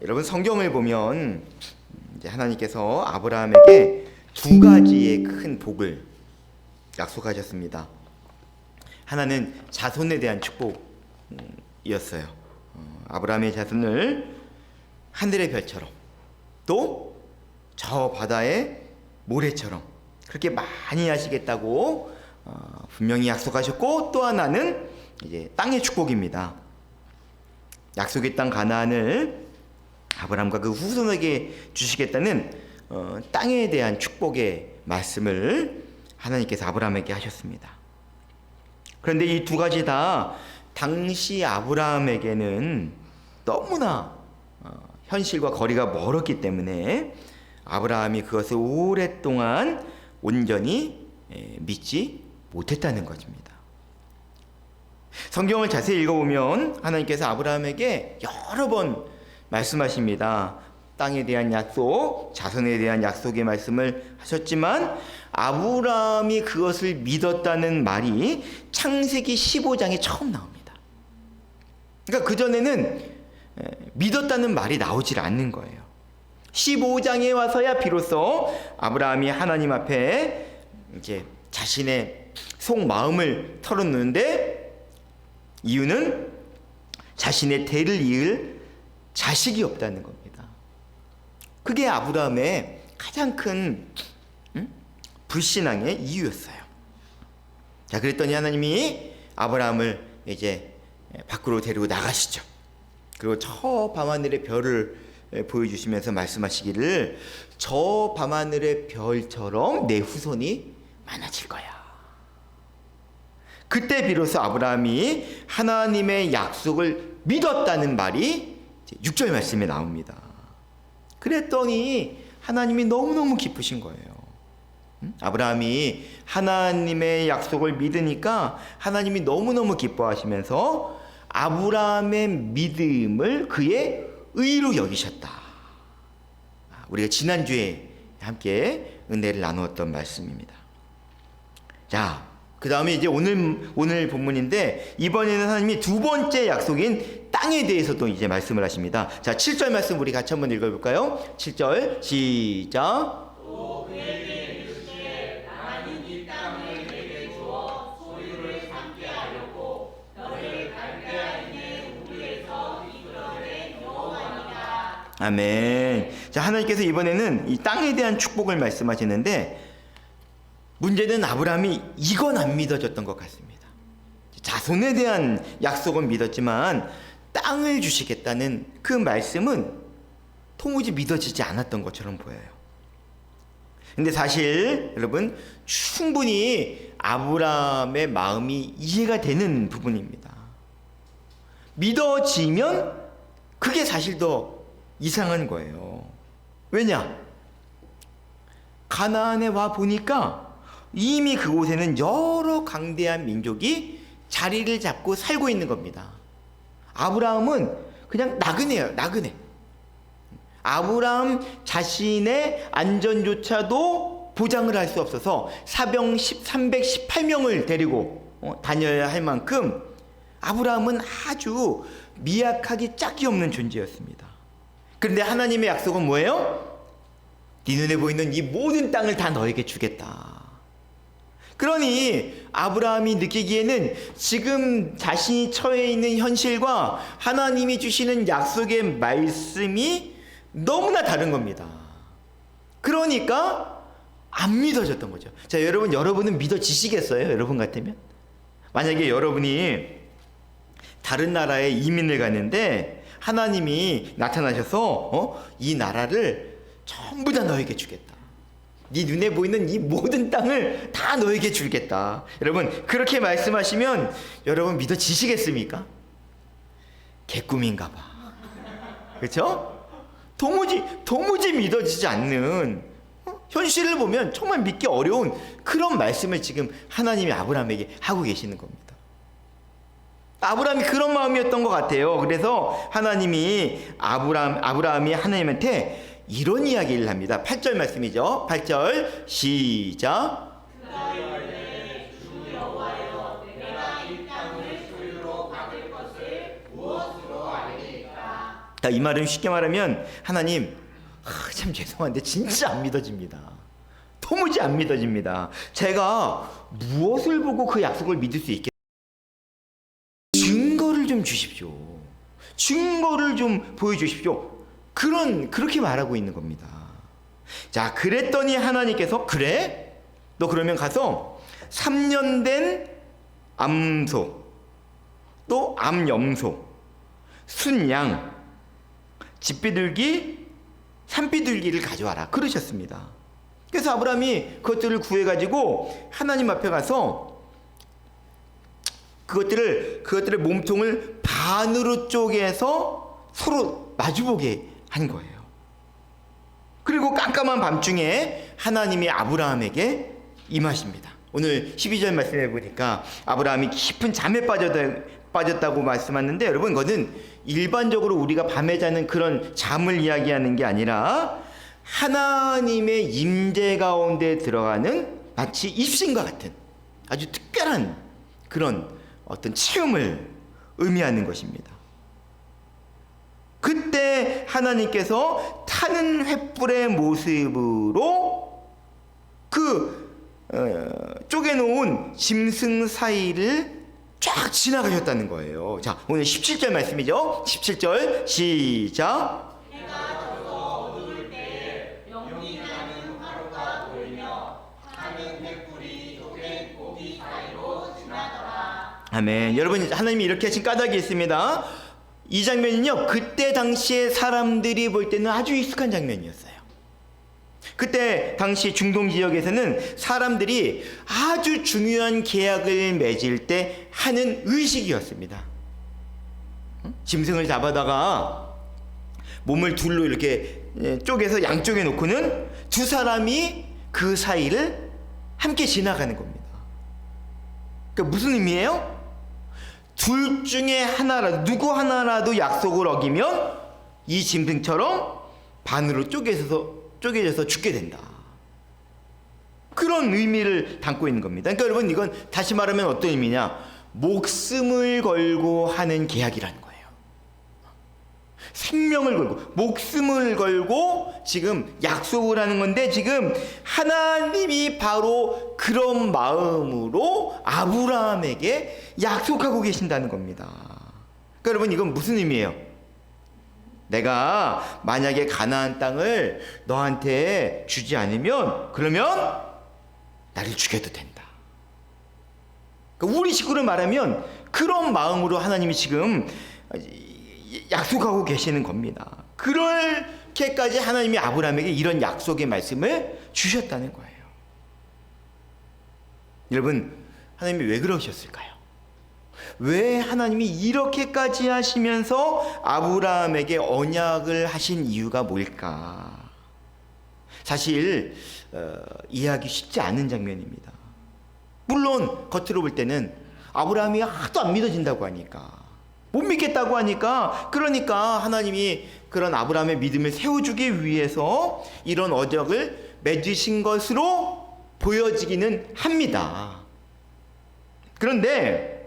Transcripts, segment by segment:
여러분 성경을 보면 이제 하나님께서 아브라함에게 두 가지의 큰 복을 약속하셨습니다. 하나는 자손에 대한 축복이었어요. 아브라함의 자손을 하늘의 별처럼, 또 저 바다의 모래처럼 그렇게 많이 하시겠다고 분명히 약속하셨고, 또 하나는 이제 땅의 축복입니다. 약속의 땅 가나안을 아브라함과 그 후손에게 주시겠다는 땅에 대한 축복의 말씀을 하나님께서 아브라함에게 하셨습니다. 그런데 이 두 가지 다 당시 아브라함에게는 너무나 현실과 거리가 멀었기 때문에 아브라함이 그것을 오랫동안 온전히 믿지 못했다는 것입니다. 성경을 자세히 읽어보면 하나님께서 아브라함에게 여러 번 말씀하십니다. 땅에 대한 약속, 자손에 대한 약속의 말씀을 하셨지만 아브라함이 그것을 믿었다는 말이 창세기 15장에 처음 나옵니다. 그러니까 그전에는 믿었다는 말이 나오질 않는 거예요. 15장에 와서야 비로소 아브라함이 하나님 앞에 이제 자신의 속마음을 털어놓는데, 이유는 자신의 대를 이을 자식이 없다는 겁니다. 그게 아브라함의 가장 큰 불신앙의 이유였어요. 자, 그랬더니 하나님이 아브라함을 이제 밖으로 데리고 나가시죠. 그리고 저 밤하늘의 별을 보여주시면서 말씀하시기를, 저 밤하늘의 별처럼 내 후손이 많아질 거야. 그때 비로소 아브라함이 하나님의 약속을 믿었다는 말이 6절 말씀에 나옵니다. 그랬더니 하나님이 너무너무 기쁘신 거예요. 아브라함이 하나님의 약속을 믿으니까 하나님이 너무너무 기뻐하시면서 아브라함의 믿음을 그의 의로 여기셨다. 우리가 지난주에 함께 은혜를 나누었던 말씀입니다. 자, 그 다음에 이제 오늘 본문인데, 이번에는 하나님이 두 번째 약속인 땅에 대해서도 이제 말씀을 하십니다. 자, 7절 말씀 우리 같이 한번 읽어볼까요? 7절 시작. 또 그에게 이르시되 나는 이 땅을 내게 주어 소유를 삼게 하려고 너를 갈대아인의 우리에서 이끌어낸 여호와니라. 아멘. 자, 하나님께서 이번에는 이 땅에 대한 축복을 말씀하시는데, 문제는 아브라함이 이건 안 믿어졌던 것 같습니다. 자손에 대한 약속은 믿었지만 땅을 주시겠다는 그 말씀은 도무지 믿어지지 않았던 것처럼 보여요. 근데 사실 여러분, 충분히 아브라함의 마음이 이해가 되는 부분입니다. 믿어지면 그게 사실 더 이상한 거예요. 왜냐? 가나안에 와 보니까 이미 그곳에는 여러 강대한 민족이 자리를 잡고 살고 있는 겁니다. 아브라함은 그냥 나그네예요. 나그네. 아브라함 자신의 안전조차도 보장을 할 수 없어서 사병 318명을 데리고 다녀야 할 만큼 아브라함은 아주 미약하기 짝이 없는 존재였습니다. 그런데 하나님의 약속은 뭐예요? 네 눈에 보이는 이 모든 땅을 다 너에게 주겠다. 그러니 아브라함이 느끼기에는 지금 자신이 처해 있는 현실과 하나님이 주시는 약속의 말씀이 너무나 다른 겁니다. 그러니까 안 믿어졌던 거죠. 자, 여러분은 믿어지시겠어요? 여러분 같으면? 만약에 여러분이 다른 나라에 이민을 갔는데 하나님이 나타나셔서 이 나라를 전부 다 너에게 주겠다. 네 눈에 보이는 이 모든 땅을 다 너에게 주겠다. 여러분, 그렇게 말씀하시면 여러분 믿어지시겠습니까? 개꿈인가 봐. 그렇죠? 도무지 믿어지지 않는 현실을 보면 정말 믿기 어려운 그런 말씀을 지금 하나님이 아브라함에게 하고 계시는 겁니다. 아브라함이 그런 마음이었던 것 같아요. 그래서 하나님이 아브라함이 하나님한테 이런 이야기를 합니다. 8절 말씀이죠. 8절 시작. 그날에 주 여호와여 내가 이 땅을 소유로 받을 것을 무엇으로 알리까? 이 말은 쉽게 말하면 하나님, 참 죄송한데 진짜 안 믿어집니다. 도무지 안 믿어집니다. 제가 무엇을 보고 그 약속을 믿을 수 있겠어요? 증거를 좀 주십시오. 증거를 좀 보여주십시오. 그렇게 말하고 있는 겁니다. 자, 그랬더니 하나님께서, 그래? 너 그러면 가서 3년 된 암소, 또 암염소, 순양, 집비둘기, 산비둘기를 가져와라, 그러셨습니다. 그래서 아브라함이 그것들을 구해가지고 하나님 앞에 가서 그것들의 몸통을 반으로 쪼개서 서로 마주보게 한 거예요. 그리고 깜깜한 밤중에 하나님이 아브라함에게 임하십니다. 오늘 12절 말씀해 보니까 아브라함이 깊은 잠에 빠졌다고 말씀하는데, 여러분, 그것은 일반적으로 우리가 밤에 자는 그런 잠을 이야기하는 게 아니라 하나님의 임재 가운데 들어가는 마치 입신과 같은 아주 특별한 그런 어떤 체험을 의미하는 것입니다. 그때 하나님께서 타는 횃불의 모습으로 쪼개놓은 짐승 사이를 쫙 지나가셨다는 거예요. 자, 오늘 17절 말씀이죠. 17절 시작. 해가 져서 어두울 때 연기 나는 화로가 보이며 타는 횃불이 쪼갠 고기 사이로 지나더라. 아멘. 여러분, 하나님이 이렇게 하신 까닭이 있습니다. 이 장면은요, 그때 당시에 사람들이 볼 때는 아주 익숙한 장면이었어요. 그때 당시 중동 지역에서는 사람들이 아주 중요한 계약을 맺을 때 하는 의식이었습니다. 짐승을 잡아다가 몸을 둘로 이렇게 쪼개서 양쪽에 놓고는 두 사람이 그 사이를 함께 지나가는 겁니다. 그러니까 무슨 의미예요? 둘 중에 하나라도, 누구 하나라도 약속을 어기면 이 짐승처럼 반으로 쪼개져서 죽게 된다. 그런 의미를 담고 있는 겁니다. 그러니까 여러분, 이건 다시 말하면 어떤 의미냐? 목숨을 걸고 하는 계약이라는 거예요. 생명을 걸고, 목숨을 걸고 지금 약속을 하는 건데, 지금 하나님이 바로 그런 마음으로 아브라함에게 약속하고 계신다는 겁니다. 그러니까 여러분, 이건 무슨 의미예요? 내가 만약에 가나안 땅을 너한테 주지 않으면, 그러면 나를 죽여도 된다. 그러니까 우리 식구를 말하면 그런 마음으로 하나님이 지금 약속하고 계시는 겁니다. 그렇게까지 하나님이 아브라함에게 이런 약속의 말씀을 주셨다는 거예요. 여러분, 하나님이 왜 그러셨을까요? 왜 하나님이 이렇게까지 하시면서 아브라함에게 언약을 하신 이유가 뭘까? 사실 이해하기 쉽지 않은 장면입니다. 물론 겉으로 볼 때는 아브라함이 하도 안 믿어진다고 하니까, 못 믿겠다고 하니까, 그러니까 하나님이 그런 아브라함의 믿음을 세워주기 위해서 이런 언약을 맺으신 것으로 보여지기는 합니다. 그런데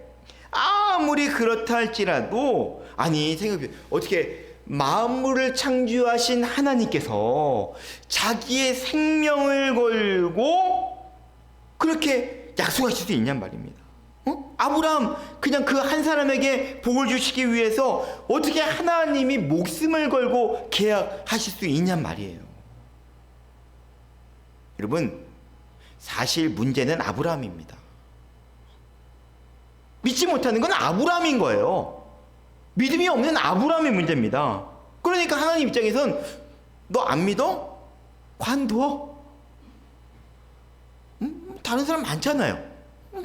아무리 그렇다 할지라도, 아니 생각해, 어떻게 만물을 창조하신 하나님께서 자기의 생명을 걸고 그렇게 약속하실 수 있냔 말입니다. 아브라함 그냥 그 한 사람에게 복을 주시기 위해서 어떻게 하나님이 목숨을 걸고 계약하실 수 있냔 말이에요. 여러분, 사실 문제는 아브라함입니다. 믿지 못하는 건 아브라함인 거예요. 믿음이 없는 아브라함의 문제입니다. 그러니까 하나님 입장에선 너 안 믿어? 관둬. 다른 사람 많잖아요.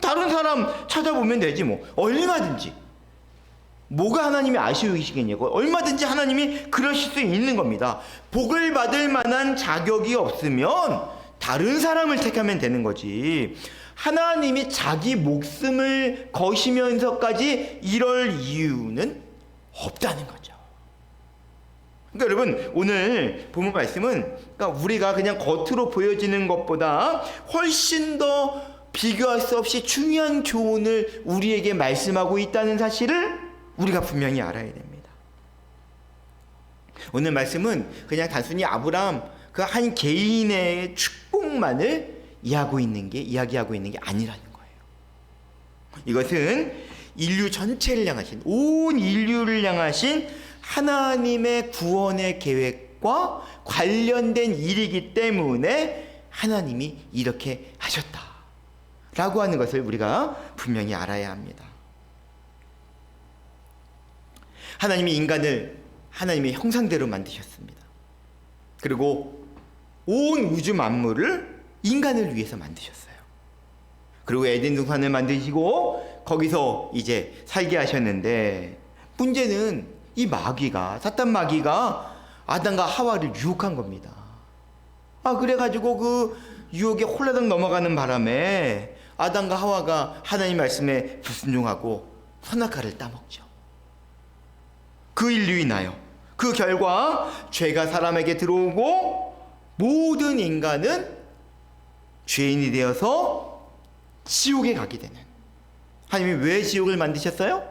다른 사람 찾아보면 되지 뭐. 얼마든지. 뭐가 하나님이 아쉬우시겠냐고. 얼마든지 하나님이 그러실 수 있는 겁니다. 복을 받을 만한 자격이 없으면 다른 사람을 택하면 되는 거지. 하나님이 자기 목숨을 거시면서까지 이럴 이유는 없다는 거죠. 그러니까 여러분, 오늘 본문 말씀은, 그러니까 우리가 그냥 겉으로 보여지는 것보다 훨씬 더 비교할 수 없이 중요한 교훈을 우리에게 말씀하고 있다는 사실을 우리가 분명히 알아야 됩니다. 오늘 말씀은 그냥 단순히 아브라함 그 한 개인의 축복만을 이야기하고 있는 게 아니라는 거예요. 이것은 인류 전체를 향하신, 온 인류를 향하신 하나님의 구원의 계획과 관련된 일이기 때문에 하나님이 이렇게 하셨다라고 하는 것을 우리가 분명히 알아야 합니다. 하나님이 인간을 하나님의 형상대로 만드셨습니다. 그리고 온 우주 만물을 인간을 위해서 만드셨어요. 그리고 에덴 동산을 만드시고 거기서 이제 살게 하셨는데, 문제는 이 마귀가, 사탄 마귀가 아담과 하와를 유혹한 겁니다. 그래가지고 그 유혹에 홀라당 넘어가는 바람에 아담과 하와가 하나님 말씀에 불순종하고 선악과를 따먹죠. 그 일로 인하여 그 결과 죄가 사람에게 들어오고 모든 인간은 죄인이 되어서 지옥에 가게 되는, 하나님이 왜 지옥을 만드셨어요?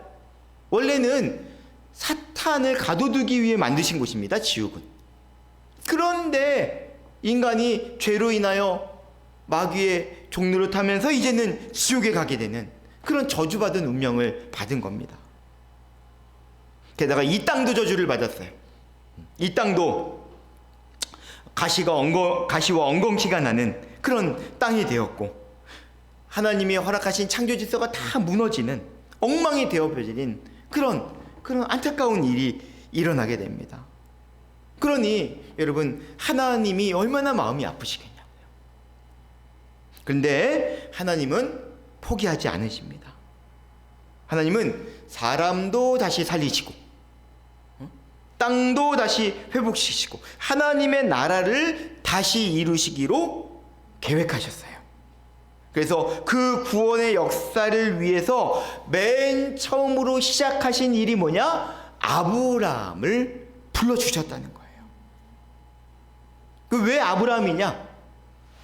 원래는 사탄을 가둬두기 위해 만드신 곳입니다, 지옥은. 그런데 인간이 죄로 인하여 마귀의 종로를 타면서 이제는 지옥에 가게 되는 그런 저주받은 운명을 받은 겁니다. 게다가 이 땅도 저주를 받았어요. 이 땅도 가시와 엉겅퀴가 나는 그런 땅이 되었고, 하나님이 허락하신 창조 질서가 다 무너지는, 엉망이 되어버린 그런 안타까운 일이 일어나게 됩니다. 그러니 여러분, 하나님이 얼마나 마음이 아프시겠냐고요. 그런데 하나님은 포기하지 않으십니다. 하나님은 사람도 다시 살리시고 땅도 다시 회복시키시고 하나님의 나라를 다시 이루시기로 계획하셨어요. 그래서 그 구원의 역사를 위해서 맨 처음으로 시작하신 일이 뭐냐? 아브라함을 불러주셨다는 거예요. 왜 아브라함이냐?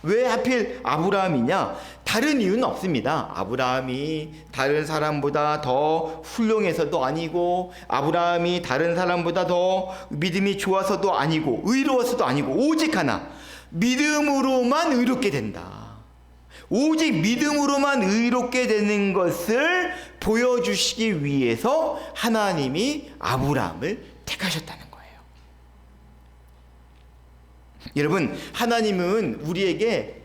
왜 하필 아브라함이냐? 다른 이유는 없습니다. 아브라함이 다른 사람보다 더 훌륭해서도 아니고, 아브라함이 다른 사람보다 더 믿음이 좋아서도 아니고, 의로워서도 아니고, 오직 하나, 믿음으로만 의롭게 된다. 오직 믿음으로만 의롭게 되는 것을 보여주시기 위해서 하나님이 아브라함을 택하셨다는 거예요. 여러분, 하나님은 우리에게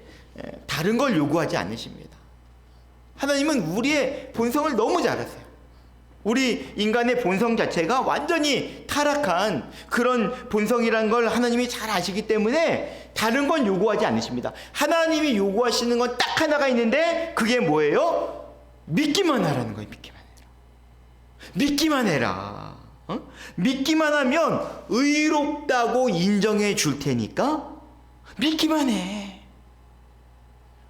다른 걸 요구하지 않으십니다. 하나님은 우리의 본성을 너무 잘 아세요. 우리 인간의 본성 자체가 완전히 타락한 그런 본성이란 걸 하나님이 잘 아시기 때문에 다른 건 요구하지 않으십니다. 하나님이 요구하시는 건 딱 하나가 있는데, 그게 뭐예요? 믿기만 하라는 거예요. 믿기만 해라. 믿기만 하면 의롭다고 인정해 줄 테니까 믿기만 해.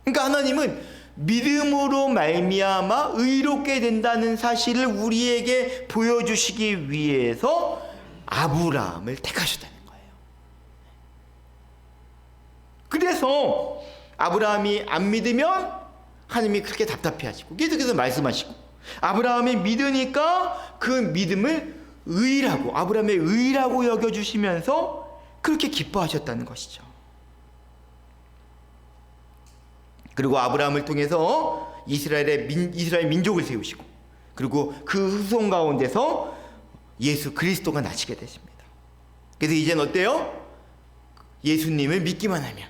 그러니까 하나님은 믿음으로 말미암아 의롭게 된다는 사실을 우리에게 보여주시기 위해서 아브라함을 택하셨다는 거예요. 그래서 아브라함이 안 믿으면 하나님이 그렇게 답답해하시고 계속해서 말씀하시고, 아브라함이 믿으니까 그 믿음을 의라고, 아브라함의 의라고 여겨주시면서 그렇게 기뻐하셨다는 것이죠. 그리고 아브라함을 통해서 이스라엘 민족을 세우시고, 그리고 그 후손 가운데서 예수 그리스도가 나시게 되십니다. 그래서 이제는 어때요? 예수님을 믿기만 하면,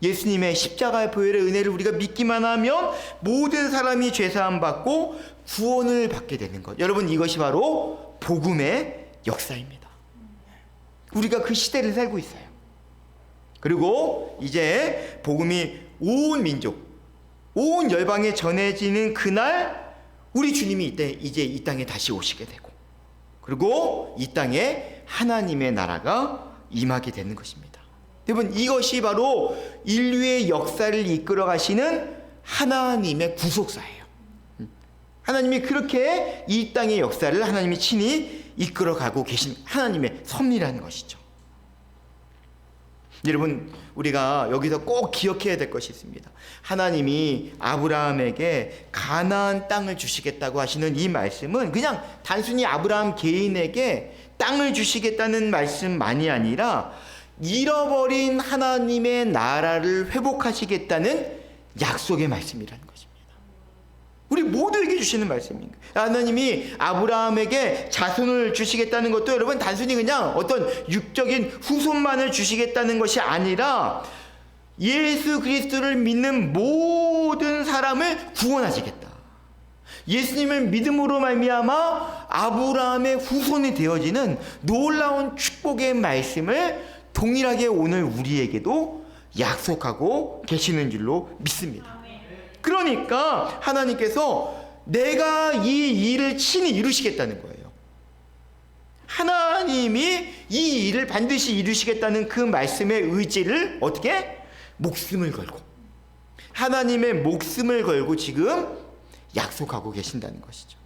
예수님의 십자가의 보혈의 은혜를 우리가 믿기만 하면 모든 사람이 죄사함 받고 구원을 받게 되는 것. 여러분, 이것이 바로 복음의 역사입니다. 우리가 그 시대를 살고 있어요. 그리고 이제 복음이 온 민족, 온 열방에 전해지는 그날 우리 주님이 이제 이 땅에 다시 오시게 되고, 그리고 이 땅에 하나님의 나라가 임하게 되는 것입니다. 여러분, 이것이 바로 인류의 역사를 이끌어 가시는 하나님의 구속사예요. 하나님이 그렇게 이 땅의 역사를 하나님이 친히 이끌어 가고 계신 하나님의 섭리라는 것이죠. 여러분, 우리가 여기서 꼭 기억해야 될 것이 있습니다. 하나님이 아브라함에게 가나안 땅을 주시겠다고 하시는 이 말씀은 그냥 단순히 아브라함 개인에게 땅을 주시겠다는 말씀만이 아니라 잃어버린 하나님의 나라를 회복하시겠다는 약속의 말씀이라는 것입니다. 우리 모두에게 주시는 말씀입니다. 하나님이 아브라함에게 자손을 주시겠다는 것도 여러분 단순히 그냥 어떤 육적인 후손만을 주시겠다는 것이 아니라 예수 그리스도를 믿는 모든 사람을 구원하시겠다. 예수님을 믿음으로 말미암아 아브라함의 후손이 되어지는 놀라운 축복의 말씀을 동일하게 오늘 우리에게도 약속하고 계시는 줄로 믿습니다. 그러니까 하나님께서 내가 이 일을 친히 이루시겠다는 거예요. 하나님이 이 일을 반드시 이루시겠다는 그 말씀의 의지를 어떻게? 목숨을 걸고, 하나님의 목숨을 걸고 지금 약속하고 계신다는 것이죠.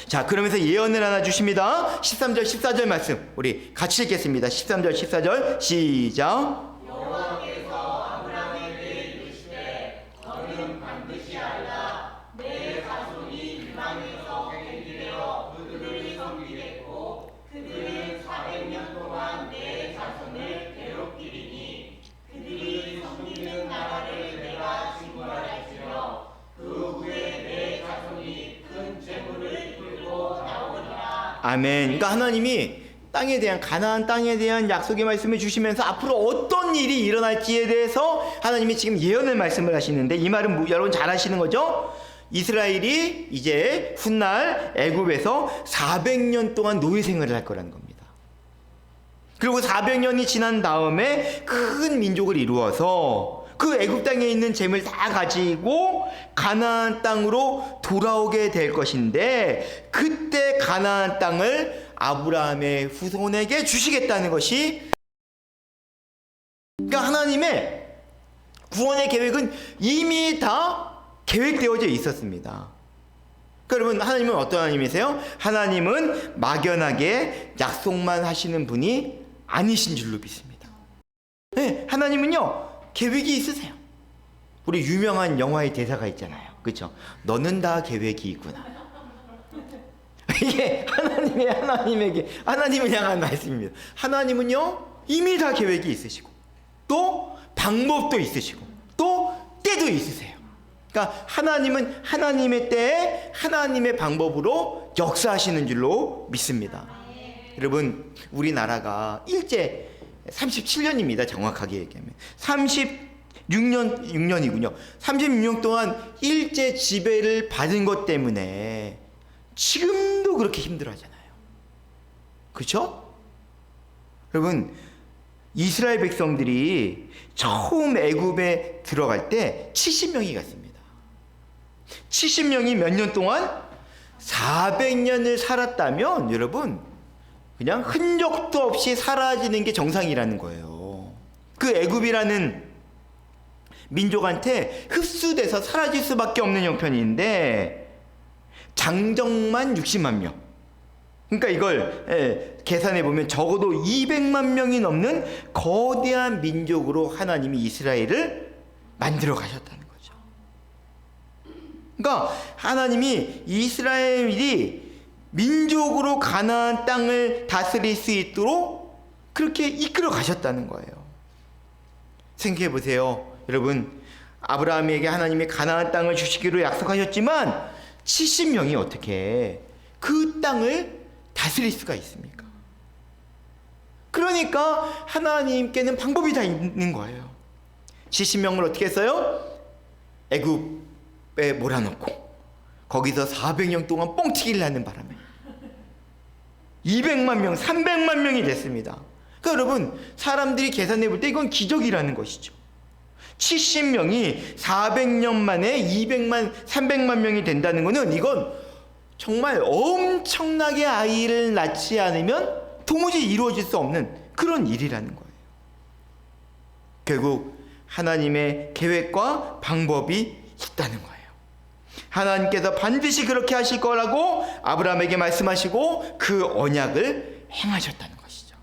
자, 그러면서 예언을 하나 주십니다. 13절 14절 말씀 우리 같이 읽겠습니다. 13절 14절 시작. 여호와께서 아브라함에게 이르시되 너는 반드시 알라. 내 자손이 이방에서 갱기되어 그들을 섬기겠고 그들은 400년 동안 내 자손을 괴롭히리니 그들이 섬기는 나라를 내가 징벌할지며 그 후에 내 자손이 큰 재물을 들고 나오리라. 아멘. 그러니까 하나님이 땅에 대한 가나안 땅에 대한 약속의 말씀을 주시면서 앞으로 어떤 일이 일어날지에 대해서 하나님이 지금 예언의 말씀을 하시는데, 이 말은 여러분 잘 아시는 거죠? 이스라엘이 이제 훗날 애굽에서 400년 동안 노예 생활을 할 거라는 겁니다. 그리고 400년이 지난 다음에 큰 민족을 이루어서 그 애굽 땅에 있는 재물 다 가지고 가나안 땅으로 돌아오게 될 것인데, 그때 가나안 땅을 아브라함의 후손에게 주시겠다는 것이, 그러니까 하나님의 구원의 계획은 이미 다 계획되어져 있었습니다. 그러니까 여러분, 하나님은 어떤 하나님이세요? 하나님은 막연하게 약속만 하시는 분이 아니신 줄로 믿습니다. 네, 하나님은요 계획이 있으세요. 우리 유명한 영화의 대사가 있잖아요, 그렇죠? 너는 다 계획이 있구나. 이게 하나님을 향한 말씀입니다. 하나님은요 이미 다 계획이 있으시고 또 방법도 있으시고 또 때도 있으세요. 그러니까 하나님은 하나님의 때에 하나님의 방법으로 역사하시는 줄로 믿습니다. 여러분, 우리나라가 일제 37년입니다. 정확하게 얘기하면 36년이군요. 36년 동안 일제 지배를 받은 것 때문에 지금도 그렇게 힘들어하잖아요. 그렇죠? 여러분, 이스라엘 백성들이 처음 애굽에 들어갈 때 70명이 갔습니다. 70명이 몇 년 동안 400년을 살았다면 여러분, 그냥 흔적도 없이 사라지는 게 정상이라는 거예요. 그 애굽이라는 민족한테 흡수돼서 사라질 수밖에 없는 형편인데 장정만 60만 명. 그러니까 이걸 계산해 보면 적어도 200만 명이 넘는 거대한 민족으로 하나님이 이스라엘을 만들어 가셨다는 거죠. 그러니까 하나님이 이스라엘이 민족으로 가나안 땅을 다스릴 수 있도록 그렇게 이끌어 가셨다는 거예요. 생각해 보세요. 여러분, 아브라함에게 하나님이 가나안 땅을 주시기로 약속하셨지만 70명이 어떻게 그 땅을 다스릴 수가 있습니까? 그러니까 하나님께는 방법이 다 있는 거예요. 70명을 어떻게 했어요? 애굽에 몰아넣고 거기서 400년 동안 뻥튀기를 하는 바람에 200만 명, 300만 명이 됐습니다. 그러니까 여러분, 사람들이 계산해 볼 때 이건 기적이라는 것이죠. 70명이 400년 만에 300만 명이 된다는 것은 이건 정말 엄청나게 아이를 낳지 않으면 도무지 이루어질 수 없는 그런 일이라는 거예요. 결국 하나님의 계획과 방법이 있다는 거예요. 하나님께서 반드시 그렇게 하실 거라고 아브라함에게 말씀하시고 그 언약을 행하셨다는 것이죠.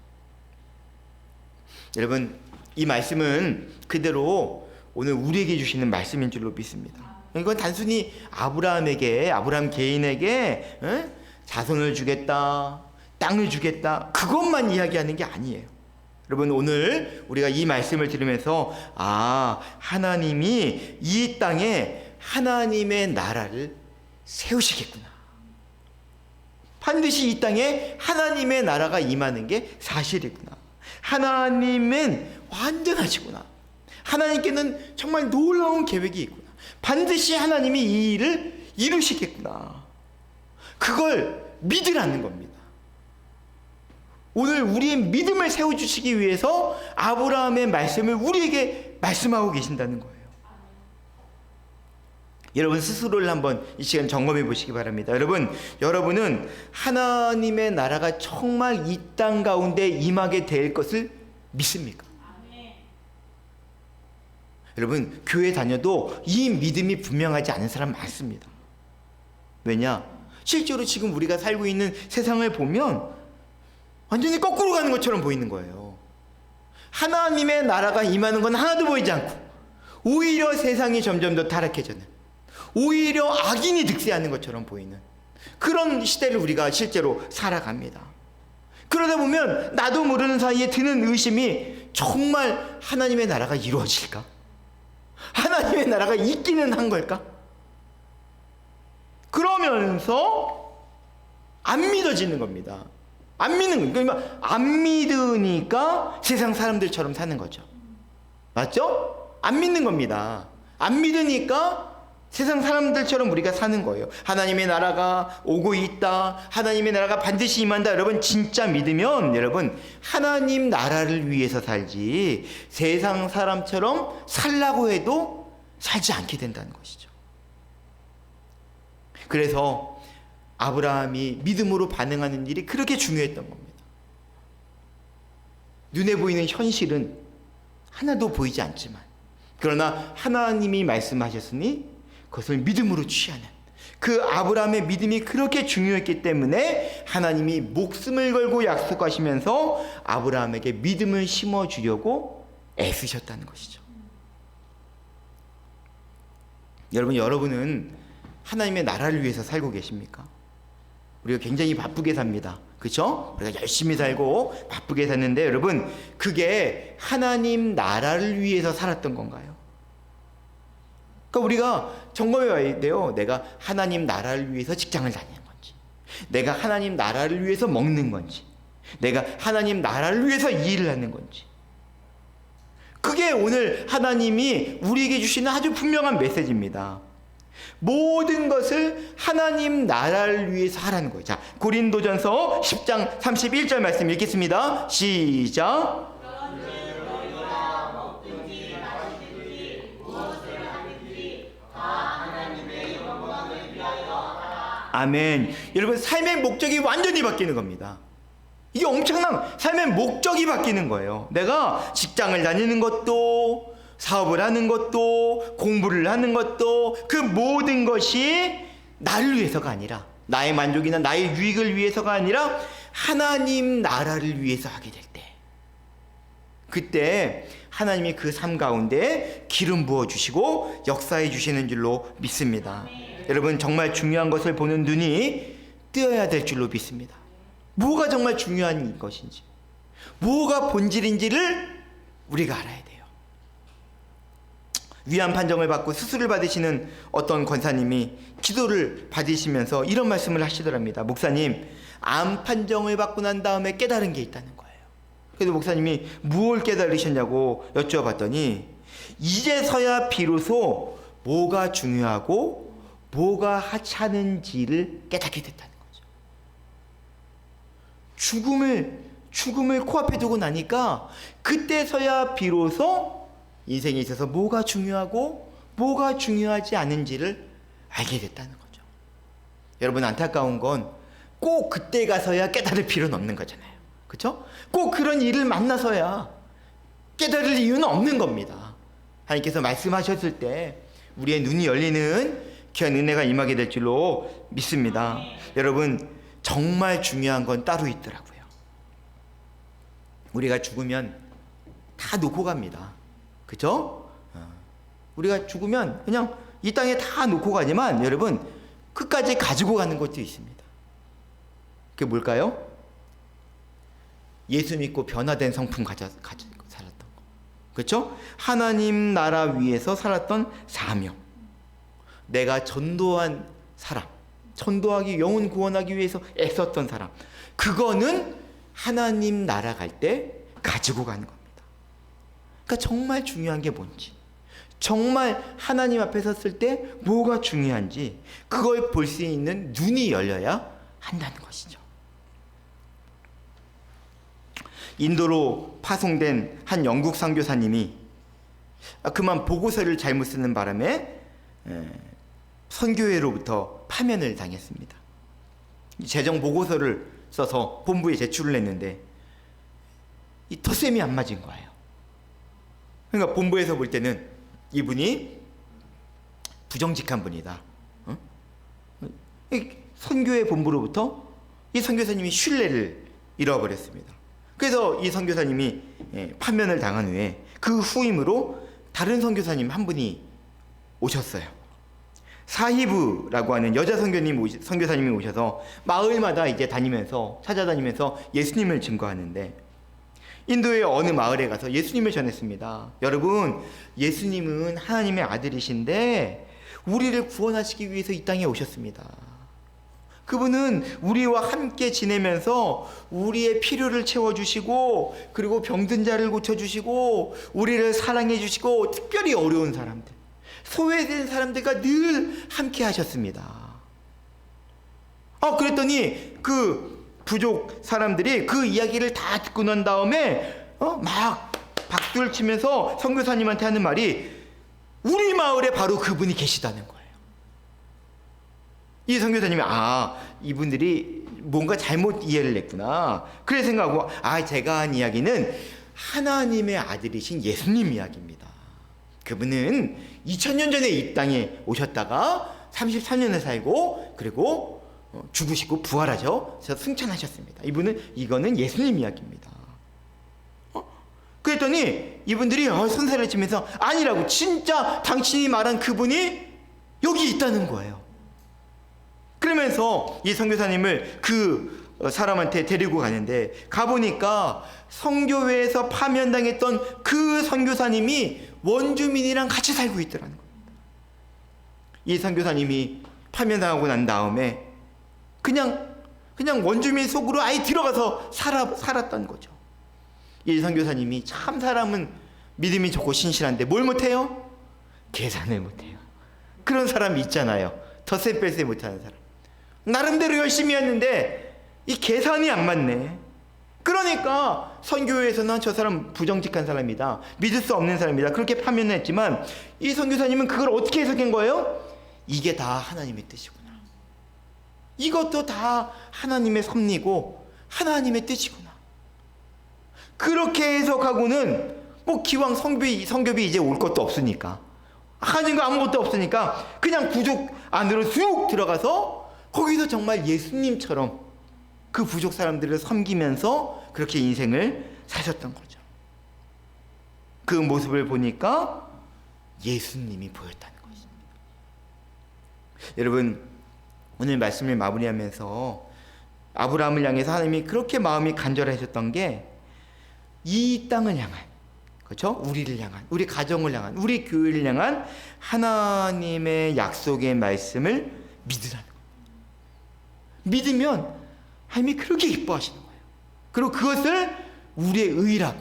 여러분, 이 말씀은 그대로 오늘 우리에게 주시는 말씀인 줄로 믿습니다. 이건 단순히 아브라함 개인에게 자손을 주겠다, 땅을 주겠다, 그것만 이야기하는 게 아니에요. 여러분, 오늘 우리가 이 말씀을 들으면서 하나님이 이 땅에 하나님의 나라를 세우시겠구나. 반드시 이 땅에 하나님의 나라가 임하는 게 사실이구나. 하나님은 완전하시구나. 하나님께는 정말 놀라운 계획이 있구나. 반드시 하나님이 이 일을 이루시겠구나. 그걸 믿으라는 겁니다. 오늘 우리의 믿음을 세워주시기 위해서 아브라함의 말씀을 우리에게 말씀하고 계신다는 거예요. 여러분 스스로를 한번 이 시간 점검해 보시기 바랍니다. 여러분은 하나님의 나라가 정말 이 땅 가운데 임하게 될 것을 믿습니까? 여러분, 교회 다녀도 이 믿음이 분명하지 않은 사람 많습니다. 왜냐? 실제로 지금 우리가 살고 있는 세상을 보면 완전히 거꾸로 가는 것처럼 보이는 거예요. 하나님의 나라가 임하는 건 하나도 보이지 않고 오히려 세상이 점점 더 타락해지는, 오히려 악인이 득세하는 것처럼 보이는 그런 시대를 우리가 실제로 살아갑니다. 그러다 보면 나도 모르는 사이에 드는 의심이, 정말 하나님의 나라가 이루어질까? 하나님의 나라가 있기는 한 걸까? 그러면서 안 믿어지는 겁니다. 안 믿는 거예요. 그러니까 안 믿으니까 세상 사람들처럼 사는 거죠. 맞죠? 안 믿는 겁니다. 안 믿으니까 세상 사람들처럼 우리가 사는 거예요. 하나님의 나라가 오고 있다, 하나님의 나라가 반드시 임한다. 여러분 진짜 믿으면 여러분 하나님 나라를 위해서 살지 세상 사람처럼 살라고 해도 살지 않게 된다는 것이죠. 그래서 아브라함이 믿음으로 반응하는 일이 그렇게 중요했던 겁니다. 눈에 보이는 현실은 하나도 보이지 않지만, 그러나 하나님이 말씀하셨으니 그것을 믿음으로 취하는, 그 아브라함의 믿음이 그렇게 중요했기 때문에 하나님이 목숨을 걸고 약속하시면서 아브라함에게 믿음을 심어주려고 애쓰셨다는 것이죠. 여러분은 하나님의 나라를 위해서 살고 계십니까? 우리가 굉장히 바쁘게 삽니다. 그렇죠? 우리가 열심히 살고 바쁘게 사는데 여러분, 그게 하나님 나라를 위해서 살았던 건가요? 그러니까 우리가 점검해 봐야 돼요. 내가 하나님 나라를 위해서 직장을 다니는 건지, 내가 하나님 나라를 위해서 먹는 건지, 내가 하나님 나라를 위해서 일을 하는 건지. 그게 오늘 하나님이 우리에게 주시는 아주 분명한 메시지입니다. 모든 것을 하나님 나라를 위해서 하라는 거예요. 자, 고린도전서 10장 31절 말씀 읽겠습니다. 시작. 아멘. 여러분, 삶의 목적이 완전히 바뀌는 겁니다. 이게 엄청난 삶의 목적이 바뀌는 거예요. 내가 직장을 다니는 것도, 사업을 하는 것도, 공부를 하는 것도, 그 모든 것이 나를 위해서가 아니라, 나의 만족이나 나의 유익을 위해서가 아니라 하나님 나라를 위해서 하게 될 때, 그때 하나님이 그 삶 가운데 기름 부어주시고 역사해 주시는 줄로 믿습니다. 여러분, 정말 중요한 것을 보는 눈이 뜨여야 될 줄로 믿습니다. 뭐가 정말 중요한 것인지, 뭐가 본질인지를 우리가 알아야 돼요. 위암 판정을 받고 수술을 받으시는 어떤 권사님이 기도를 받으시면서 이런 말씀을 하시더랍니다. 목사님, 암 판정을 받고 난 다음에 깨달은 게 있다는 거예요. 그래서 목사님이 무엇을 깨달으셨냐고 여쭤봤더니 이제서야 비로소 뭐가 중요하고 뭐가 하찮은지를 깨닫게 됐다는 거죠. 죽음을 코앞에 두고 나니까 그때서야 비로소 인생에 있어서 뭐가 중요하고 뭐가 중요하지 않은지를 알게 됐다는 거죠. 여러분, 안타까운 건 꼭 그때 가서야 깨달을 필요는 없는 거잖아요. 그렇죠? 꼭 그런 일을 만나서야 깨달을 이유는 없는 겁니다. 하나님께서 말씀하셨을 때 우리의 눈이 열리는 귀한 은혜가 임하게 될 줄로 믿습니다. 여러분, 정말 중요한 건 따로 있더라고요. 우리가 죽으면 다 놓고 갑니다. 그죠? 우리가 죽으면 그냥 이 땅에 다 놓고 가지만 여러분, 끝까지 가지고 가는 것도 있습니다. 그게 뭘까요? 예수 믿고 변화된 성품 가지고 살았던 거. 그렇죠? 하나님 나라 위에서 살았던 사명. 내가 전도한 사람, 전도하기, 영혼 구원하기 위해서 애썼던 사람. 그거는 하나님 나라 갈 때 가지고 가는 겁니다. 그러니까 정말 중요한 게 뭔지, 정말 하나님 앞에 섰을 때 뭐가 중요한지 그걸 볼 수 있는 눈이 열려야 한다는 것이죠. 인도로 파송된 한 영국 선교사님이 그만 보고서를 잘못 쓰는 바람에 선교회로부터 파면을 당했습니다. 재정 보고서를 써서 본부에 제출을 했는데 이 덧셈이 안 맞은 거예요. 그러니까 본부에서 볼 때는 이분이 부정직한 분이다. 선교회 본부로부터 이 선교사님이 신뢰를 잃어버렸습니다. 그래서 이 선교사님이 파면을 당한 후에 그 후임으로 다른 선교사님 한 분이 오셨어요. 사히브라고 하는 여자 선교사님이 오셔서 마을마다 이제 찾아다니면서 예수님을 증거하는데, 인도의 어느 마을에 가서 예수님을 전했습니다. 여러분, 예수님은 하나님의 아들이신데 우리를 구원하시기 위해서 이 땅에 오셨습니다. 그분은 우리와 함께 지내면서 우리의 필요를 채워주시고, 그리고 병든 자를 고쳐주시고, 우리를 사랑해주시고, 특별히 어려운 사람들, 소외된 사람들과 늘 함께 하셨습니다. 그랬더니 그 부족 사람들이 그 이야기를 다 듣고 난 다음에 막 박수를 치면서 선교사님한테 하는 말이, 우리 마을에 바로 그분이 계시다는 거예요. 이 선교사님이 이분들이 뭔가 잘못 이해를 했구나, 그래 생각하고, 제가 한 이야기는 하나님의 아들이신 예수님 이야기입니다. 그분은 2000년 전에 이 땅에 오셨다가 33년을 살고, 그리고 죽으시고 부활하죠. 그래서 승천하셨습니다. 이거는 예수님 이야기입니다. 그랬더니 이분들이 손살을 치면서, 아니라고, 진짜 당신이 말한 그분이 여기 있다는 거예요. 그러면서 이 선교사님을 그 사람한테 데리고 가는데, 가보니까 선교회에서 파면당했던 그 선교사님이 원주민이랑 같이 살고 있더라는 겁니다. 이 선교사님이 파면당하고 난 다음에 그냥 원주민 속으로 아예 들어가서 살았던 거죠. 이 선교사님이 참 사람은 믿음이 좋고 신실한데 뭘 못해요? 계산을 못해요. 그런 사람이 있잖아요. 덧셈 뺄셈 못하는 사람. 나름대로 열심히 했는데 이 계산이 안 맞네. 그러니까 선교회에서는 저 사람 부정직한 사람이다, 믿을 수 없는 사람이다, 그렇게 파면을 했지만, 이 선교사님은 그걸 어떻게 해석한 거예요? 이게 다 하나님의 뜻이구나. 이것도 다 하나님의 섭리고 하나님의 뜻이구나. 그렇게 해석하고는 기왕 성교비 이제 올 것도 없으니까, 하는 거 아무것도 없으니까 그냥 부족 안으로 쑥 들어가서 거기서 정말 예수님처럼 그 부족 사람들을 섬기면서 그렇게 인생을 사셨던 거죠. 그 모습을 보니까 예수님이 보였다는 것입니다. 여러분, 오늘 말씀을 마무리하면서 아브라함을 향해서 하나님이 그렇게 마음이 간절하셨던 게, 이 땅을 향한, 그렇죠? 우리를 향한, 우리 가정을 향한, 우리 교회를 향한 하나님의 약속의 말씀을 믿으라는 거예요. 믿으면 하나님이 그렇게 기뻐하시는 거예요. 그리고 그것을 우리의 의라고,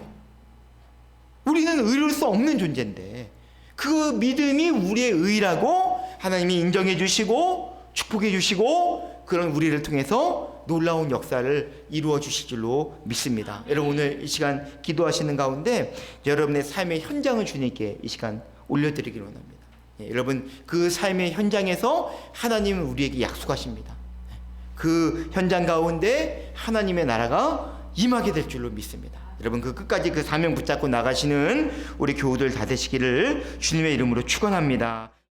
우리는 의로울 수 없는 존재인데 그 믿음이 우리의 의라고 하나님이 인정해 주시고 축복해 주시고, 그런 우리를 통해서 놀라운 역사를 이루어 주실 줄로 믿습니다. 여러분, 오늘 이 시간 기도하시는 가운데 여러분의 삶의 현장을 주님께 이 시간 올려드리기를 원합니다. 여러분, 그 삶의 현장에서 하나님은 우리에게 약속하십니다. 그 현장 가운데 하나님의 나라가 임하게 될 줄로 믿습니다. 여러분, 그 끝까지 그 사명 붙잡고 나가시는 우리 교우들 다 되시기를 주님의 이름으로 축원합니다.